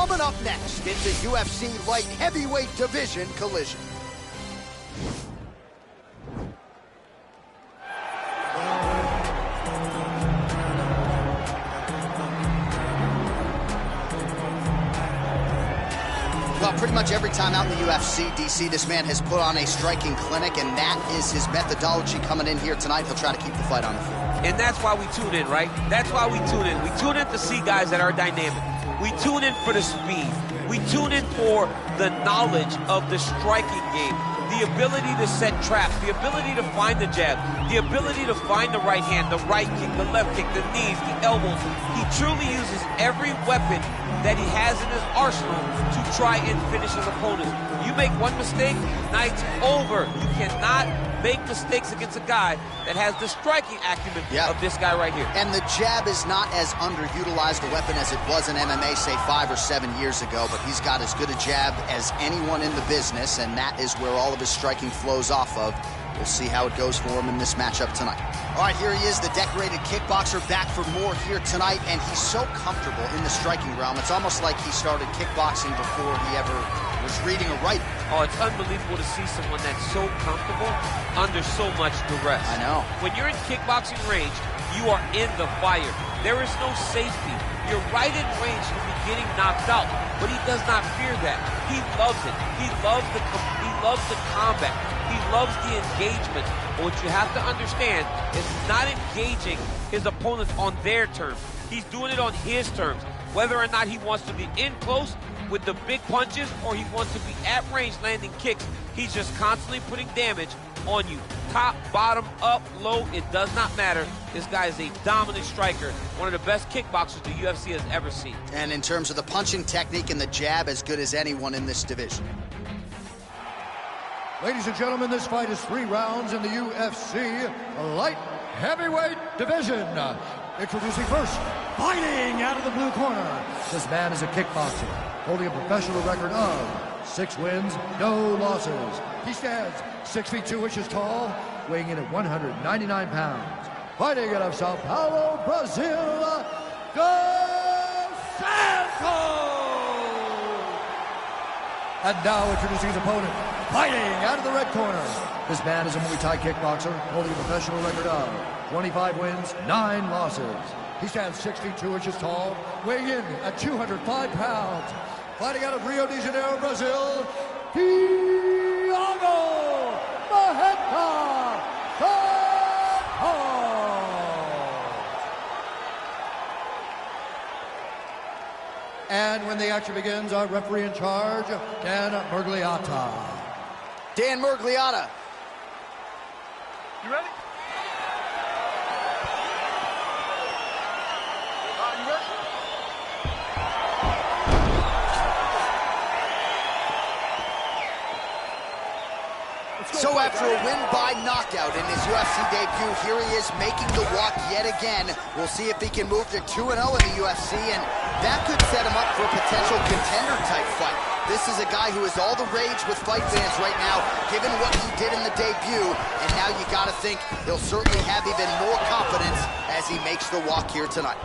Coming up next, it's a UFC light heavyweight division collision. Well, pretty much every time out in the UFC, DC, this man has put on a striking clinic, and that is his methodology coming in here tonight. He'll try to keep the fight on the floor. And that's why we tune in, right? That's why we tune in. We tune in to see guys that are dynamic. We tune in for the speed. We tune in for the knowledge of the striking game, the ability to set traps, the ability to find the jab, the ability to find the right hand, the right kick, the left kick, the knees, the elbows. He truly uses every weapon that he has in his arsenal to try and finish his opponents. You make one mistake, night's over. You cannot make mistakes against a guy that has the striking acumen of this guy right here. And the jab is not as underutilized a weapon as it was in MMA, say 5 or 7 years ago, but he's got as good a jab as anyone in the business, and that is where all of his striking flows off of. We'll see how it goes for him in this matchup tonight. All right, here he is, the decorated kickboxer, back for more here tonight, and he's so comfortable in the striking realm. It's almost like he started kickboxing before he ever was reading or writing. Oh, it's unbelievable to see someone that's so comfortable under so much duress. I know. When you're in kickboxing range, you are in the fire. There is no safety. You're right in range to be getting knocked out, but he does not fear that. He loves it. He loves the combat. He loves the engagement. But what you have to understand is he's not engaging his opponents on their terms. He's doing it on his terms. Whether or not he wants to be in close with the big punches or he wants to be at range landing kicks, he's just constantly putting damage on you. Top, bottom, up, low, it does not matter. This guy is a dominant striker, one of the best kickboxers the UFC has ever seen. And in terms of the punching technique and the jab, as good as anyone in this division. Ladies and gentlemen, this fight is 3 rounds in the UFC light heavyweight division. Introducing first, fighting out of the blue corner. This man is a kickboxer, holding a professional record of 6 wins, no losses. He stands 6 feet 2 inches tall, weighing in at 199 pounds. Fighting out of Sao Paulo, Brazil, Dos Santos! And now introducing his opponent, fighting out of the red corner. This man is a Muay Thai kickboxer, holding a professional record of 25 wins, 9 losses. He stands 6 feet 2 inches tall, weighing in at 205 pounds. Fighting out of Rio de Janeiro, Brazil, Marreta. And when the action begins, our referee in charge, Dan Murgliata. Dan Murgliata. You ready? You ready? So after a win by knockout in his UFC debut, here he is making the walk yet again. We'll see if he can move to 2-0 in the UFC, and that could set him up for a potential contender-type fight. This is a guy who is all the rage with fight fans right now, given what he did in the debut, and now you gotta think he'll certainly have even more confidence as he makes the walk here tonight.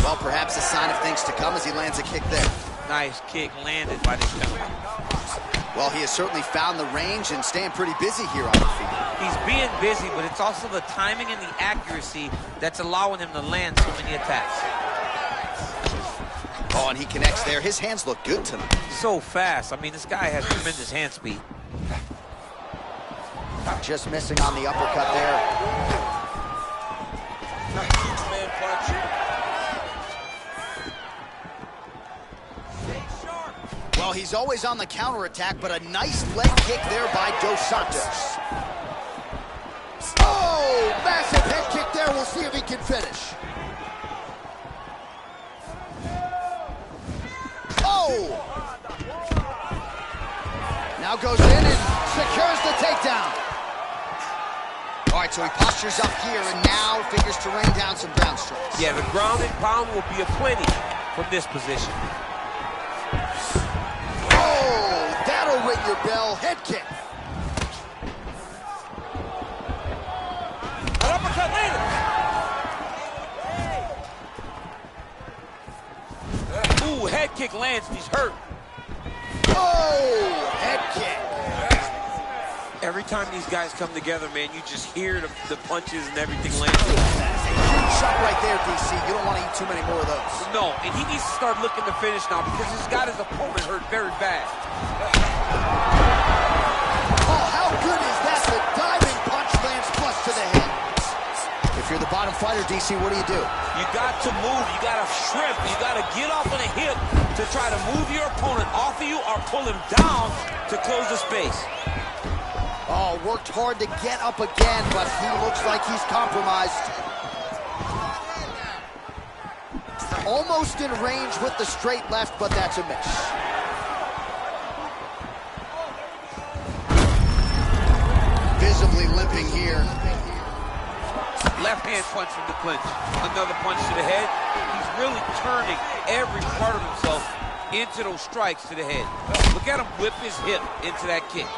Well, perhaps a sign of things to come as he lands a kick there. Nice kick landed by this gentleman. Well, he has certainly found the range and staying pretty busy here on the feet. He's being busy, but it's also the timing and the accuracy that's allowing him to land so many attacks. Oh, and he connects there. His hands look good tonight. So fast. I mean, this guy has tremendous hand speed. Just missing on the uppercut there. Man punch. Well, he's always on the counterattack, but a nice leg kick there by Dos Santos. Oh, massive head kick there. We'll see if he can finish. Oh! Now goes in and secures the takedown. All right, so he postures up here and now figures to rain down some ground strikes. Yeah, the ground and pound will be aplenty from this position. Oh, that'll ring your bell. Head kick. An uppercut later. Ooh, head kick lands, and he's hurt. Oh, head kick. Every time these guys come together, man, you just hear the punches and everything land. That is a huge shot right there, DC. You don't want to eat too many more of those. No, and he needs to start looking to finish now because he's got his opponent hurt very bad. Oh, how good is that? The diving punch lands flush to the head. If you're the bottom fighter, DC, what do? You got to move. You got to shrimp. You got to get off on a hip to try to move your opponent off of you or pull him down to close the space. Oh, worked hard to get up again, but he looks like he's compromised. Almost in range with the straight left, but that's a miss. Visibly limping here. Left hand punch from the clinch. Another punch to the head. He's really turning every part of himself into those strikes to the head. Look at him whip his hip into that kick.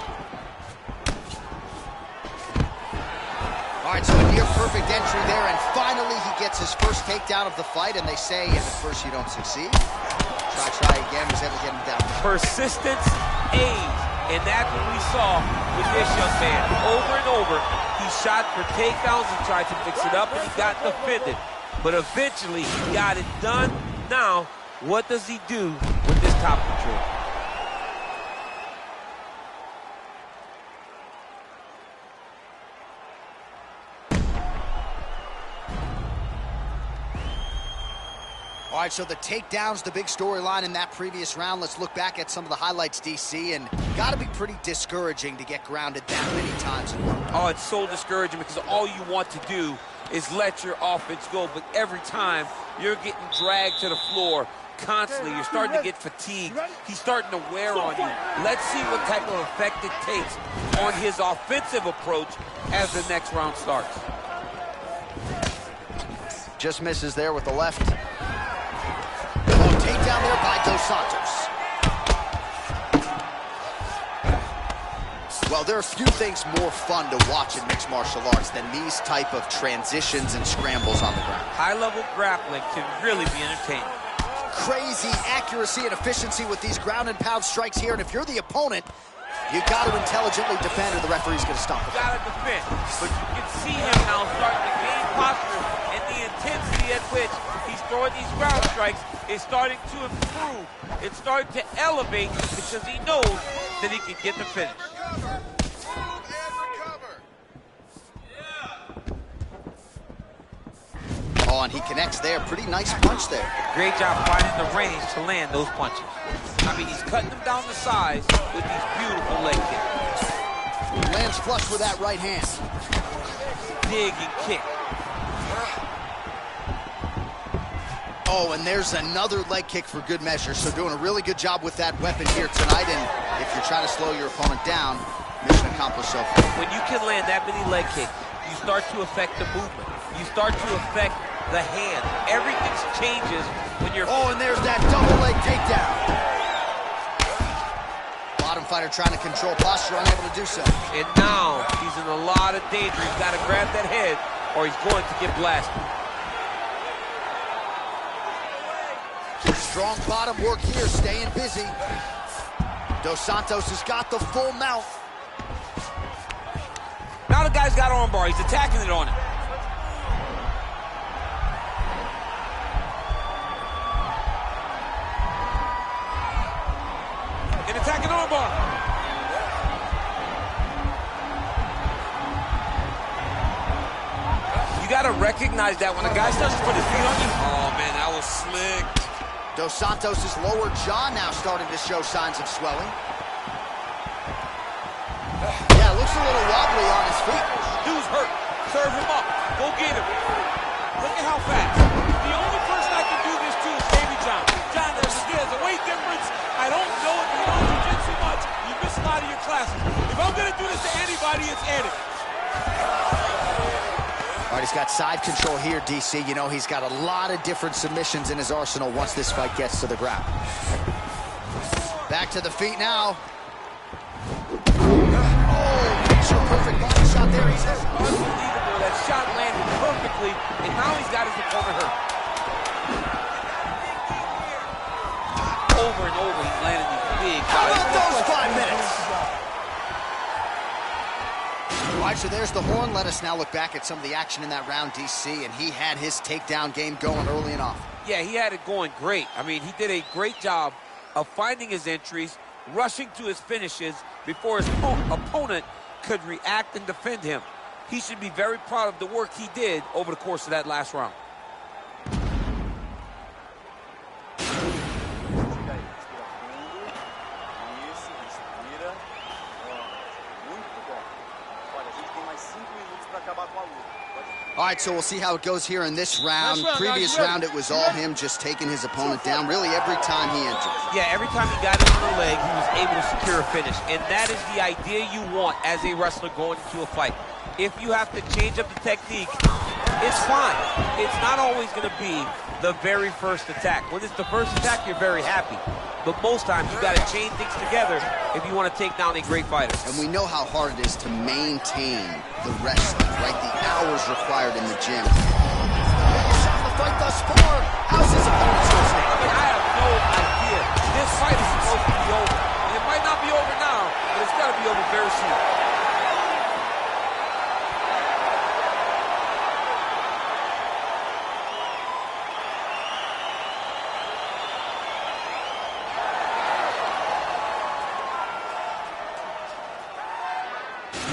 All right, so a near-perfect entry there, and finally he gets his first takedown of the fight, and they say if at first you don't succeed, try again. He's able to get him down. Persistence aids, and that's what we saw with this young man. Over and over, he shot for takedowns and tried to mix it up, and he got defended. But eventually, he got it done. Now, what does he do with this top control? All right, so the takedown's the big storyline in that previous round. Let's look back at some of the highlights, DC, and got to be pretty discouraging to get grounded that many times in one. Oh, it's so discouraging because all you want to do is let your offense go, but every time you're getting dragged to the floor constantly, you're starting to get fatigued. He's starting to wear on you. Let's see what type of effect it takes on his offensive approach as the next round starts. Just misses there with the left. Takedown there by Dos Santos. Well, there are few things more fun to watch in mixed martial arts than these type of transitions and scrambles on the ground. High-level grappling can really be entertaining. Crazy accuracy and efficiency with these ground and pound strikes here, and if you're the opponent, you got to intelligently defend or the referee's going to stop it. You got to defend, but you can see him now starting to gain posture, and the intensity at which he's throwing these ground strikes is starting to improve. It's starting to elevate because he knows that he can get the finish. Oh, and he connects there. Pretty nice punch there. Great job finding the range to land those punches. I mean, he's cutting them down the sides with these beautiful leg kicks. Lands flush with that right hand. Dig and kick. Oh, and there's another leg kick for good measure. So doing a really good job with that weapon here tonight. And if you're trying to slow your opponent down, mission accomplished so far. When you can land that many leg kicks, you start to affect the movement. You start to affect the hand. Everything changes when you're... Oh, and there's that double leg takedown. Bottom fighter trying to control posture, unable to do so. And now he's in a lot of danger. He's got to grab that head or he's going to get blasted. Strong bottom work here, staying busy. Dos Santos has got the full mount. Now the guy's got armbar. He's attacking it on him. And attacking armbar. You got to recognize that when a guy starts to put his feet on you. Oh, man, that was slick. Dos Santos' lower jaw now starting to show signs of swelling. Yeah, looks a little wobbly on his feet. Dude's hurt. Serve him up. Go get him. Look at how fast. The only person I can do this to is Baby John. John, there's a weight difference. I don't know if you know jiu-jitsu much. You miss a lot of your classes. If I'm going to do this to anybody, it's Eddie. All right, he's got side control here, DC. You know, he's got a lot of different submissions in his arsenal once this fight gets to the ground. Back to the feet now. Oh, picture perfect body shot there. He's hurt. Unbelievable. That shot landed perfectly, and now he's got his opponent hurt. over and over, he's landing these big How shots. about those 5 minutes? All right, so there's the horn. Let us now look back at some of the action in that round, DC, and he had his takedown game going early and often. Yeah, he had it going great. I mean, he did a great job of finding his entries, rushing to his finishes before his opponent could react and defend him. He should be very proud of the work he did over the course of that last round. All right, so we'll see how it goes here in this round. Previous round, it was all him just taking his opponent down really every time he entered. Yeah, every time he got into the leg, he was able to secure a finish. And that is the idea you want as a wrestler going into a fight. If you have to change up the technique, it's fine. It's not always going to be the very first attack. When it's the first attack, you're very happy. But most times, you got to chain things together if you want to take down a great fighter. And we know how hard it is to maintain the wrestling, right? The hours required in the gym. Shot the fight thus far. How's his opponent listening? I mean, I have no idea. This fight is supposed to be over. And it might not be over now, but it's got to be over very soon.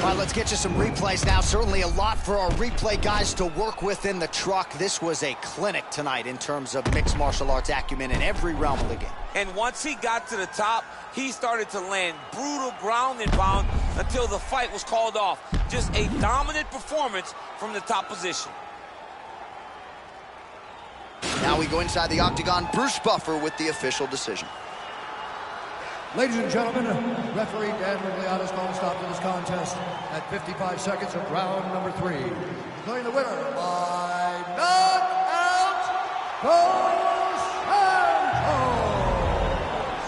All right, let's get you some replays now. Certainly a lot for our replay guys to work with in the truck. This was a clinic tonight in terms of mixed martial arts acumen in every realm of the game. And once he got to the top, he started to land brutal ground and pound until the fight was called off. Just a dominant performance from the top position. Now we go inside the octagon. Bruce Buffer with the official decision. Ladies and gentlemen, referee Dan Rigliotta's called a stop to this contest at 55 seconds of round number 3. Declaring the winner by knockout, Dos Santos.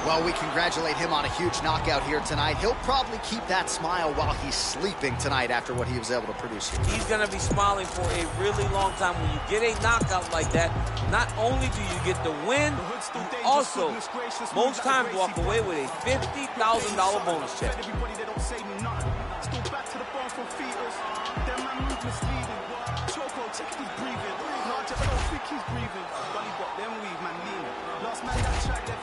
Well, we congratulate him on a huge knockout here tonight. He'll probably keep that smile while he's sleeping tonight after what he was able to produce here. He's going to be smiling for a really long time. When you get a knockout like that, not only do you get the win, you also most times walk away with a $50,000 bonus check. Everybody that don't say me nothing. Still back to the bone from fetus. That man move misleading. Choco, check if he's breathing. No, I just don't think he's breathing. Bunny got them weave, man, leaning. Last man that track, that